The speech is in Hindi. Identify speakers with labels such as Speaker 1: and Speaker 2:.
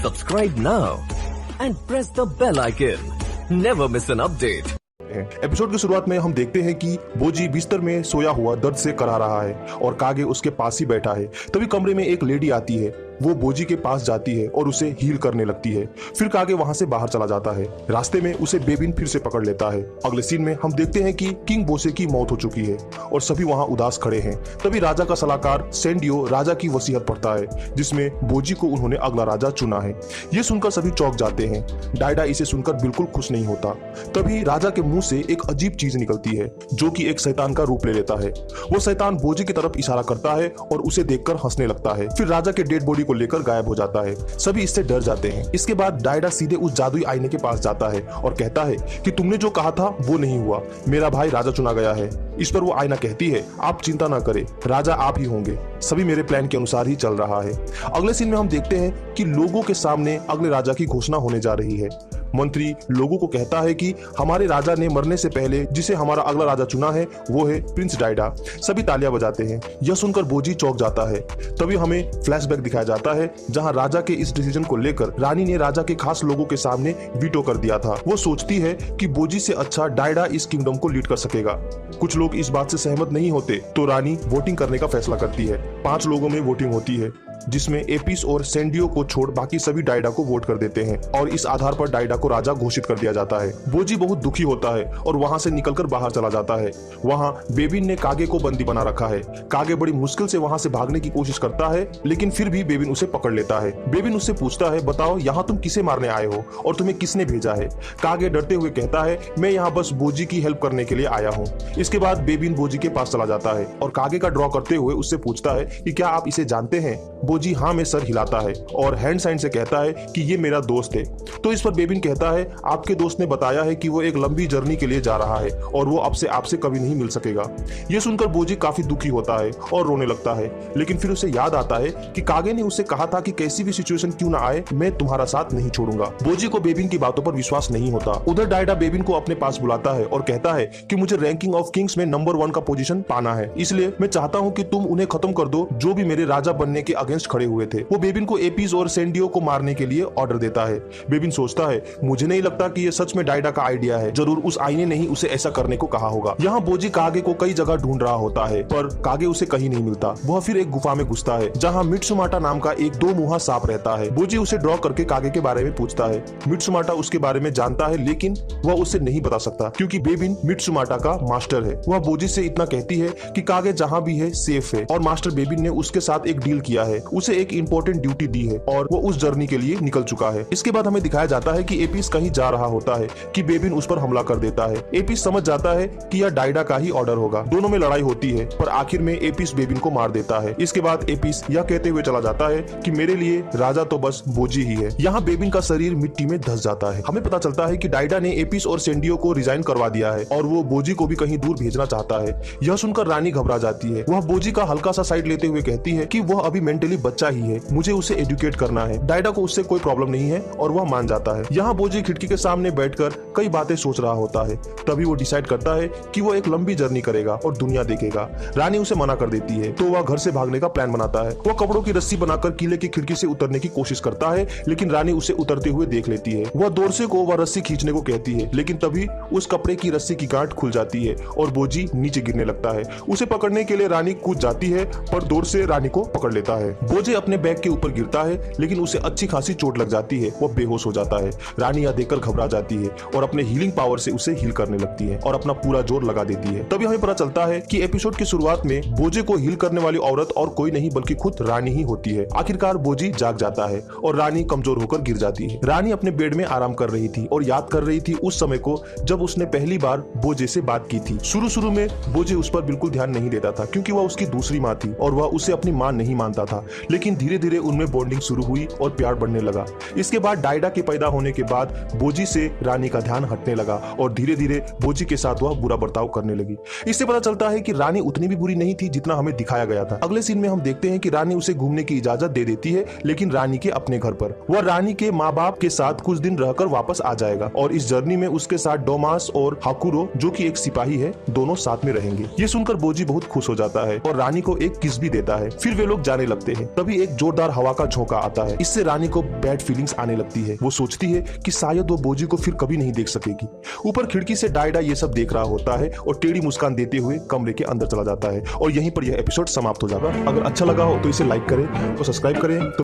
Speaker 1: Subscribe now and press the bell icon. Never miss an update.
Speaker 2: Episode की शुरुआत में हम देखते हैं कि बोजी बिस्तर में सोया हुआ दर्द से करा रहा है और कागे उसके पास ही बैठा है। तभी कमरे में एक लेडी आती है। वो बोजी के पास जाती है और उसे हील करने लगती है। फिर कागे वहां से बाहर चला जाता है। रास्ते में उसे बेबिन फिर से पकड़ लेता है। अगले सीन में हम देखते हैं कि किंग बोसे की मौत हो चुकी है और सभी वहां उदास खड़े हैं। तभी राजा का सलाहकार सैंडियो राजा की वसीयत पढ़ता है जिसमें बोजी को उन्होंने अगला राजा चुना है। ये सुनकर सभी चौंक जाते हैं। डायडा इसे सुनकर बिल्कुल खुश नहीं होता। तभी राजा के मुंह से एक अजीब चीज निकलती है जो कि एक शैतान का रूप ले लेता है। वो शैतान बोजी की तरफ इशारा करता है और उसे देखकर हंसने लगता है। फिर राजा के डेड बॉडी को लेकर गायब हो जाता है। सभी इससे डर जाते हैं। इसके बाद डायडा सीधे उस जादुई आईने के पास जाता है और कहता है कि तुमने जो कहा था वो नहीं हुआ, मेरा भाई राजा चुना गया है। इस पर वो आईना कहती है, आप चिंता ना करें, राजा आप ही होंगे, सभी मेरे प्लान के अनुसार ही चल रहा है। अगले सीन में हम देखते हैं कि लोगों के सामने अगले राजा की घोषणा होने जा रही है। मंत्री लोगों को कहता है कि हमारे राजा ने मरने से पहले जिसे हमारा अगला राजा चुना है वो है प्रिंस डायडा। सभी तालियां बजाते हैं। यह सुनकर बोजी चौंक जाता है। तभी हमें फ्लैशबैक दिखाया जाता है जहां राजा के इस डिसीजन को लेकर रानी ने राजा के खास लोगों के सामने वीटो कर दिया था। वो सोचती है कि बोजी से अच्छा डायडा इस किंगडम को लीड कर सकेगा। कुछ लोग इस बात से सहमत नहीं होते तो रानी वोटिंग करने का फैसला करती है। 5 लोगों में वोटिंग होती है जिसमें एपिस और सैंडियो को छोड़ बाकी सभी डायडा को वोट कर देते हैं और इस आधार पर डायडा को राजा घोषित कर दिया जाता है। बोजी बहुत दुखी होता है और वहां से निकलकर बाहर चला जाता है। वहां बेबिन ने कागे को बंदी बना रखा है। कागे बड़ी मुश्किल से वहां से भागने की कोशिश करता है लेकिन फिर भी बेबिन उसे पकड़ लेता है। बेबिन उससे पूछता है, बताओ यहाँ तुम किसे मारने आए हो और तुम्हें किसने भेजा है? कागे डरते हुए कहता है, मैं यहाँ बस बोजी की हेल्प करने के लिए आया हूँ। इसके बाद बेबिन बोजी के पास चला जाता है और कागे का ड्रॉ करते हुए उससे पूछता है कि क्या आप इसे जानते हैं? बोजी हाँ में सर हिलाता है और हैंड साइन से कहता है कि ये मेरा दोस्त है। तो इस पर बेबिन कहता है, आपके दोस्त ने बताया है कि वो एक लंबी जर्नी के लिए जा रहा है और वो अब से आपसे कभी नहीं मिल सकेगा। ये सुनकर बोजी काफी दुखी होता है और रोने लगता है लेकिन फिर उसे याद आता है कि कागे ने उसे कहा था कि कैसी भी सिचुएशन क्यों ना आए मैं तुम्हारा साथ नहीं छोड़ूंगा। बोजी को बेबिन की बातों पर विश्वास नहीं होता। उधर डायडा बेबिन को अपने पास बुलाता है और कहता है कि मुझे रैंकिंग ऑफ किंग्स में नंबर 1 का पोजीशन पाना है, इसलिए मैं चाहता हूँ कि तुम उन्हें खत्म कर दो जो भी मेरे राजा बनने के अगेंस्ट खड़े हुए थे। वो बेबिन को एपिस और सैंडियो को मारने के लिए ऑर्डर देता है। बेबिन सोचता है, मुझे नहीं लगता कि ये सच में डायडा का आइडिया है, जरूर उस आईने ने ही उसे ऐसा करने को कहा होगा। यहाँ बोजी कागे को कई जगह ढूंढ रहा होता है पर कागे उसे कहीं नहीं मिलता। वह फिर एक गुफा में घुसता है जहाँ मिट्सुमाटा नाम का एक 2 मुंहा सांप रहता है। बोजी उसे ड्रॉ करके कागे के बारे में पूछता है। मिट्सुमाटा उसके बारे में जानता है लेकिन वह उसे नहीं बता सकता क्योंकि बेबिन मिट्सुमाटा का मास्टर है। वह बोजी से इतना कहती है कि कागे जहाँ भी है सेफ है और मास्टर बेबिन ने उसके साथ एक डील किया है, उसे एक इंपॉर्टेंट ड्यूटी दी है और वो उस जर्नी के लिए निकल चुका है। इसके बाद हमें दिखाया जाता है कि एपिस कहीं जा रहा होता है कि बेबिन उस पर हमला कर देता है। एपिस समझ जाता है कि यह डायडा का ही ऑर्डर होगा। दोनों में लड़ाई होती है पर आखिर में एपिस बेबिन को मार देता है। इसके बाद एपिस यह कहते हुए चला जाता है कि मेरे लिए राजा तो बस बोजी ही है। यहाँ बेबिन का शरीर मिट्टी में धंस जाता है। हमें पता चलता है कि डायडा ने एपिस और सैंडियो को रिजाइन करवा दिया है और वो बोजी को भी कहीं दूर भेजना चाहता है। यह सुनकर रानी घबरा जाती है। वह बोजी का हल्का सा साइड लेते हुए कहती है कि वह अभी मेंटली बच्चा ही है, मुझे उसे एजुकेट करना है। डायडा को उससे कोई प्रॉब्लम नहीं है और वह मान जाता है। यहाँ बोजी खिड़की के सामने बैठकर कई बातें सोच रहा होता है। तभी वो डिसाइड करता है कि वो एक लंबी जर्नी करेगा और दुनिया देखेगा। रानी उसे मना कर देती है तो वह घर से भागने का प्लान बनाता है। वह कपड़ों की रस्सी बनाकर किले की खिड़की से उतरने की कोशिश करता है लेकिन रानी उसे उतरते हुए देख लेती है। वह दोरसे को वह रस्सी खींचने को कहती है लेकिन तभी उस कपड़े की रस्सी की गांठ खुल जाती है और बोजी नीचे गिरने लगता है। उसे पकड़ने के लिए रानी कूद जाती है पर दूर से रानी को पकड़ लेता है। बोजे अपने बैग के ऊपर गिरता है लेकिन उसे अच्छी खासी चोट लग जाती है। वो बेहोश हो जाता है। रानी यह देखकर घबरा जाती है और अपने हीलिंग पावर से उसे हील करने लगती है और अपना पूरा जोर लगा देती है। तभी हमें पता चलता है कि एपिसोड की शुरुआत में बोजे को हील करने वाली औरत और कोई नहीं बल्कि खुद रानी ही होती है। आखिरकार बोजी जाग जाता है और रानी कमजोर होकर गिर जाती है। रानी अपने बेड में आराम कर रही थी और याद कर रही थी उस समय को जब उसने पहली बार बोजे से बात की थी। शुरू में बोजे उस पर बिल्कुल ध्यान नहीं देता था क्योंकि वह उसकी दूसरी माँ थी और वह उसे अपनी माँ नहीं मानता था, लेकिन धीरे धीरे उनमें बॉन्डिंग शुरू हुई और प्यार बढ़ने लगा। इसके बाद डायडा के पैदा होने के बाद बोजी से रानी का ध्यान हटने लगा और धीरे धीरे बोजी के साथ वह बुरा बर्ताव करने लगी। इससे पता चलता है कि रानी उतनी भी बुरी नहीं थी जितना हमें दिखाया गया था। अगले सीन में हम देखते हैं कि रानी उसे घूमने की इजाजत दे देती है लेकिन रानी के अपने घर पर। वह रानी के माँ बाप के साथ कुछ दिन रहकर वापस आ जाएगा और इस जर्नी में उसके साथ डोमास और हाकुरो जो कि एक सिपाही है दोनों साथ में रहेंगे। ये सुनकर बोजी बहुत खुश हो जाता है और रानी को एक किस भी देता है। फिर वे लोग जाने लगते हैं। है। तभी एक जोरदार हवा का झोंका आता है। इससे रानी को बैड फीलिंग्स आने लगती है। वो सोचती है कि शायद वो बोजी को फिर कभी नहीं देख सकेगी। ऊपर खिड़की से डायडा ये सब देख रहा होता है और टेढ़ी मुस्कान देते हुए कमरे के अंदर चला जाता है। और यहीं पर यह एपिसोड समाप्त हो जाता है। अगर अच्छा लगा हो तो इसे लाइक करें और सब्सक्राइब करें।